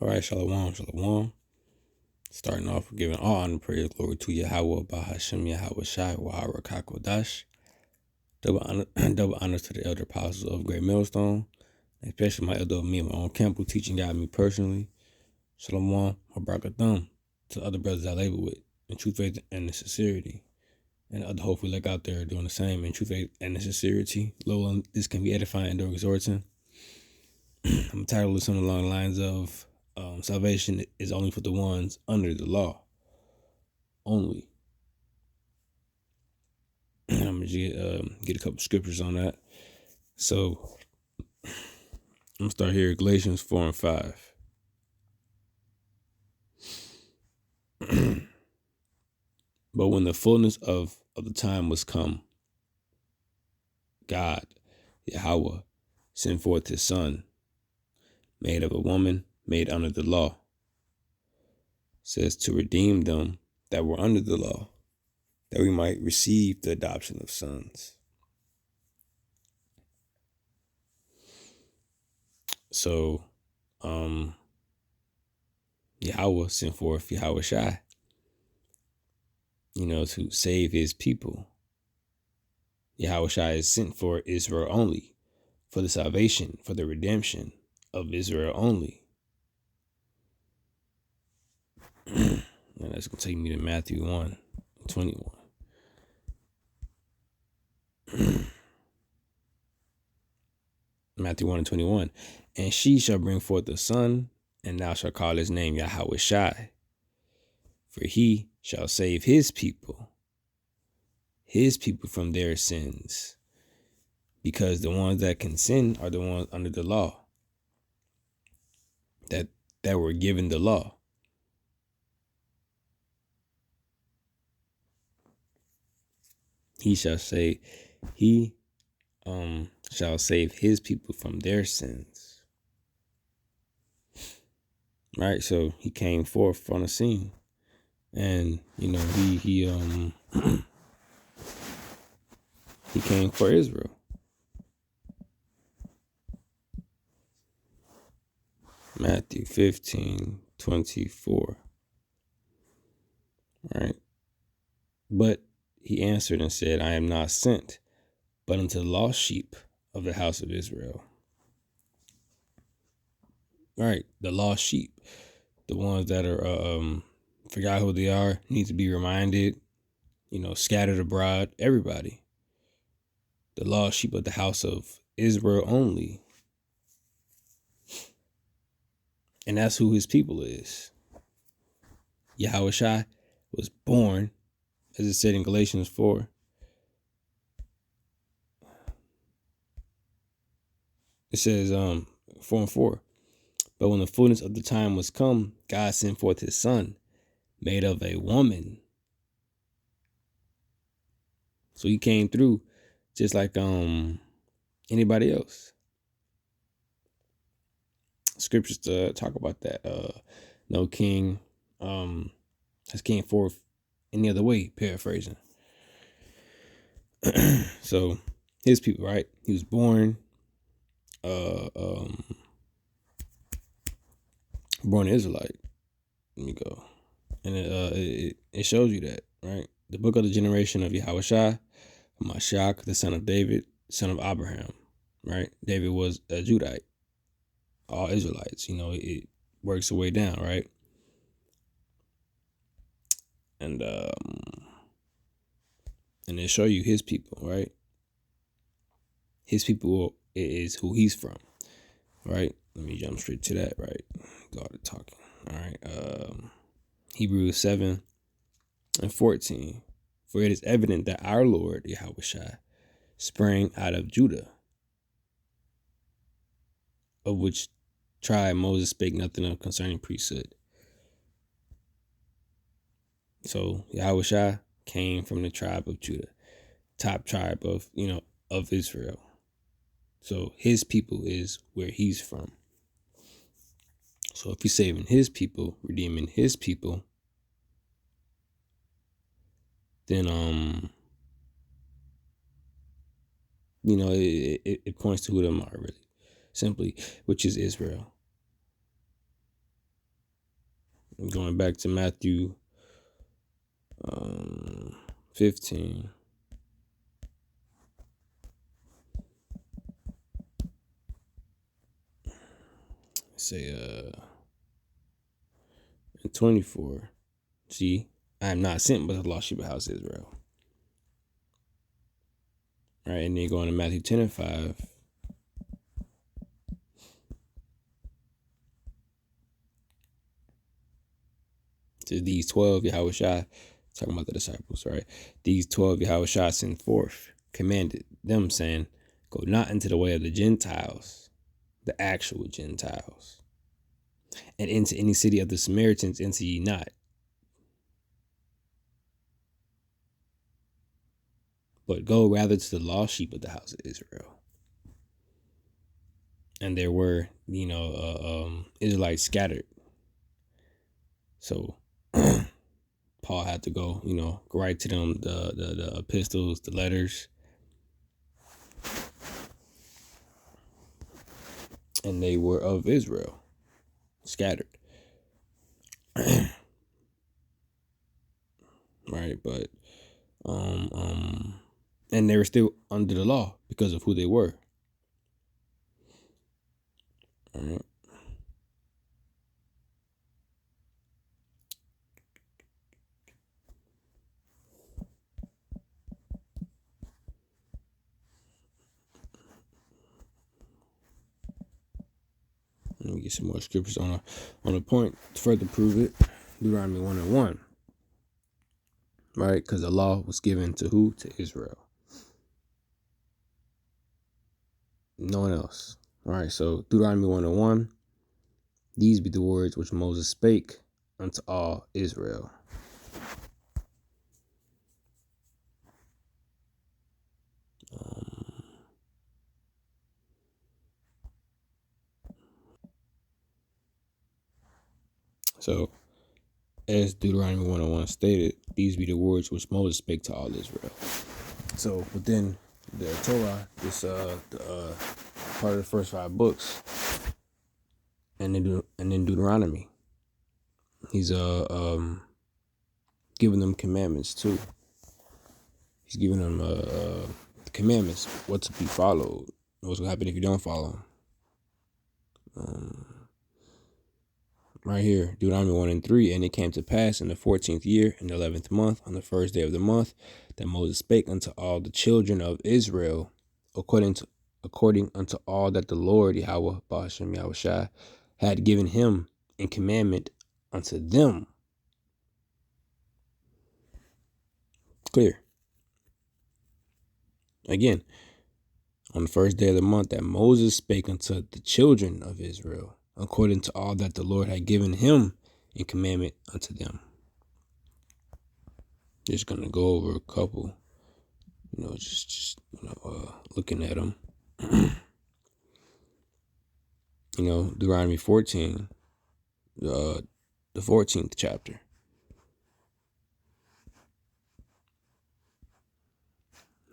All right, shalom, shalom. Starting off with giving all honor, praise, glory to Yahweh, Bahashem, Yahawashi, Wahara Kakodash. Double honor, double honors to the elder apostles of Great Millstone, especially my elder, me and my own Campbell, teaching God me personally. Shalom, my brakathum, to other brothers I labor with, in true faith and in sincerity. And other hopefully like out there doing the same in true faith and in sincerity. Lord, this can be edifying and exhorting. I'm titled with something along the lines of salvation is only for the ones under the law. Only. I'm gonna get a couple scriptures on that. So I'm gonna start here, Galatians 4 and 5. But when the fullness of the time was come, God, Yahweh, sent forth his son, made of a woman, made under the law. Says to redeem them that were under the law, that we might receive the adoption of sons. So, Yahweh sent forth Yahawashi, to save his people. Yahawashi is sent for Israel only, for the salvation, for the redemption of Israel only. And that's going to take me to Matthew 1:21. Matthew 1:21. And she shall bring forth a son, and thou shalt call his name Yahawashi, for he shall save his people from their sins. Because the ones that can sin are the ones under the law, that were given the law. He shall save his people from their sins. Right? So he came forth on the scene. And he he came for Israel. Matthew 15:24. Right? But he answered and said, I am not sent, but unto the lost sheep of the house of Israel. Right, the lost sheep, the ones that are forgot who they are, need to be reminded, scattered abroad, everybody. The lost sheep of the house of Israel only. And that's who his people is. Yahawashi was born, as it said in Galatians 4. It says 4 and 4. But when the fullness of the time was come, God sent forth his son, made of a woman. So he came through just like anybody else. Scriptures to talk about that. No king has came forth any other way, paraphrasing. So his people, right? He was born born Israelite. Let me go. And it shows you that, right? The book of the generation of Yahawashi, Mashiach, the son of David, son of Abraham, right? David was a Judite. All Israelites, it works the way down, right? And they show you his people, right? His people is who he's from, right? Let me jump straight to that, right? Go to talking, all right? Hebrews 7:14. For it is evident that our Lord, Yahawashi, sprang out of Judah, of which tribe Moses spake nothing of concerning priesthood. So Yahawashi came from the tribe of Judah, top tribe of Israel. So his people is where he's from. So if he's saving his people, redeeming his people, then it points to who them are really, simply, which is Israel. Going back to Matthew 15. Say 24. See, I am not sent but the lost sheep of house Israel. Right, and then going to Matthew 10 and 5. To these 12 Yahawashi, talking about the disciples, right? These 12 Yahawashi sent forth, commanded them, saying, go not into the way of the Gentiles, the actual Gentiles, and into any city of the Samaritans enter ye not, but go rather to the lost sheep of the house of Israel. And there were, Israelites scattered. So Paul had to go, write to them the epistles, the letters. And they were of Israel, scattered. Right, but and they were still under the law because of who they were. All right. Let me get some more scriptures on a point to further prove it. Deuteronomy 1:1. Right, because the law was given to who? To Israel. No one else. All right, so Deuteronomy 1:1. These be the words which Moses spake unto all Israel. So, as Deuteronomy 1:1 stated, these be the words which Moses spake to all Israel. So, within the Torah, this part of the first 5 books, and then Deuteronomy, he's giving them commandments too. He's giving them commandments, what to be followed, what's gonna happen if you don't follow. Right here, Deuteronomy 1:3, and it came to pass in the 14th year, in the 11th month, on the first day of the month, that Moses spake unto all the children of Israel, according unto all that the Lord Yahweh Ba'ashem Yahawashi had given him in commandment unto them. Clear. Again, on the first day of the month, that Moses spake unto the children of Israel, according to all that the Lord had given him in commandment unto them. Just gonna go over a couple, looking at them. Deuteronomy 14, the 14th chapter.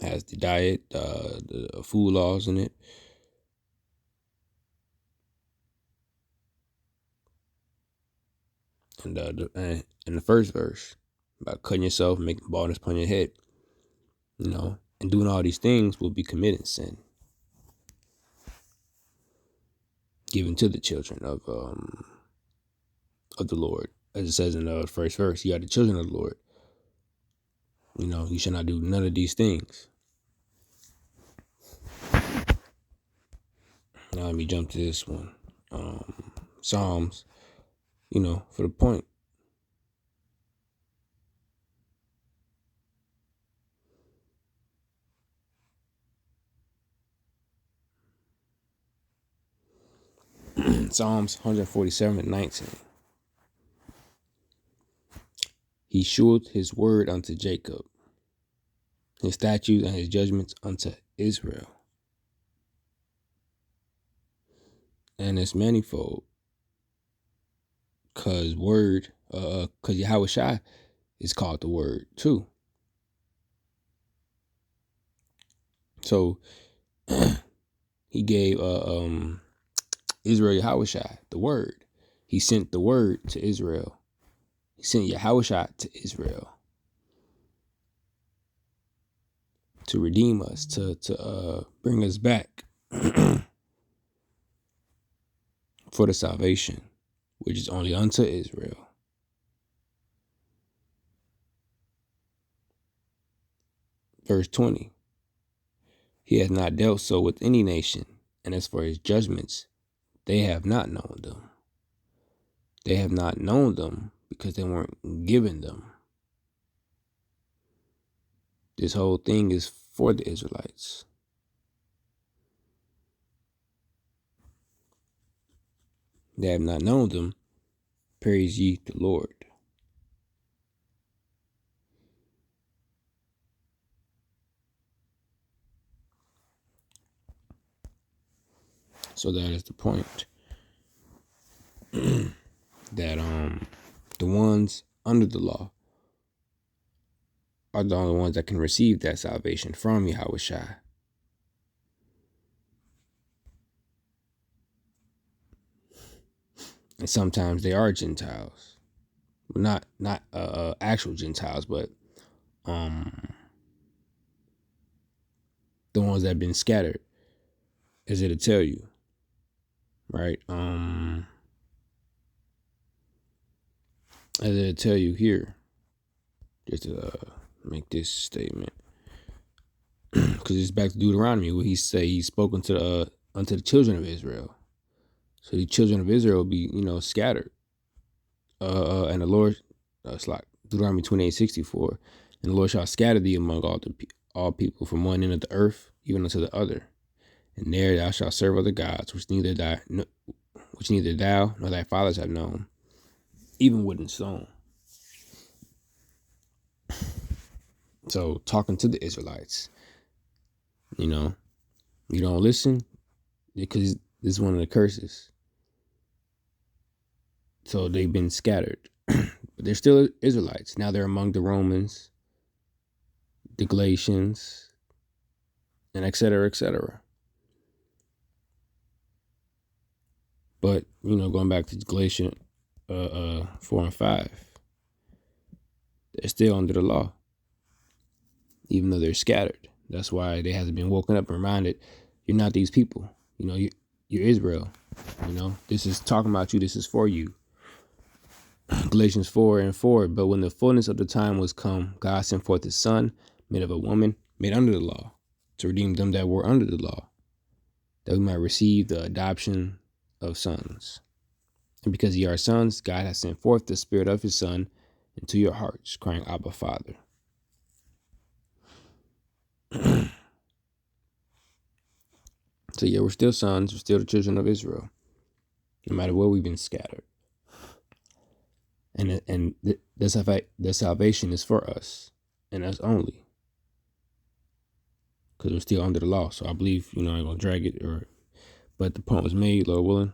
Has the diet, the food laws in it. And in the first verse, about cutting yourself, making baldness upon your head, and doing all these things will be committing sin, given to the children of the Lord, as it says in the first verse. You are the children of the Lord. You shall not do none of these things. Now let me jump to this one, Psalms. For the point. Psalms 147:19. He shewed his word unto Jacob, his statutes and his judgments unto Israel. And it's manifold, cause Yahawashi is called the word too. So he gave Israel Yahawashi the word. He sent the word to Israel sent Yahawashi to Israel to redeem us, to bring us back for the salvation, which is only unto Israel. Verse 20. He has not dealt so with any nation, and as for his judgments, they have not known them. They have not known them because they weren't given them. This whole thing is for the Israelites. They have not known them. Praise ye the Lord. So that is the point. That the ones under the law are the only ones that can receive that salvation from Yahawashi. And sometimes they are Gentiles. Not actual Gentiles, but the ones that have been scattered, as it'll tell you. Right? As it'll tell you here. Just to make this statement. Because it's back to Deuteronomy where he say he's spoken to unto the children of Israel. So the children of Israel will be, scattered. And the Lord, it's like Deuteronomy 28:64, and the Lord shall scatter thee among all people from one end of the earth even unto the other, and there thou shalt serve other gods which neither thou nor thy fathers have known, even wood and stone. So talking to the Israelites, you don't listen because this is one of the curses. So they've been scattered. But they're still Israelites. Now they're among the Romans, the Galatians, and et cetera, et cetera. But, going back to Galatians 4 and 5, they're still under the law, even though they're scattered. That's why they haven't been woken up and reminded, you're not these people. You're Israel. This is talking about you. This is for you. Galatians 4 and 4, but when the fullness of the time was come, God sent forth his son, made of a woman, made under the law, to redeem them that were under the law, that we might receive the adoption of sons. And because ye are sons, God has sent forth the Spirit of his Son into your hearts, crying, Abba, Father. So yeah, we're still sons, we're still the children of Israel, no matter where we've been scattered. And the salvation is for us, and us only, because we're still under the law. So I believe, I ain't gonna drag it, but the point was made, Lord willing.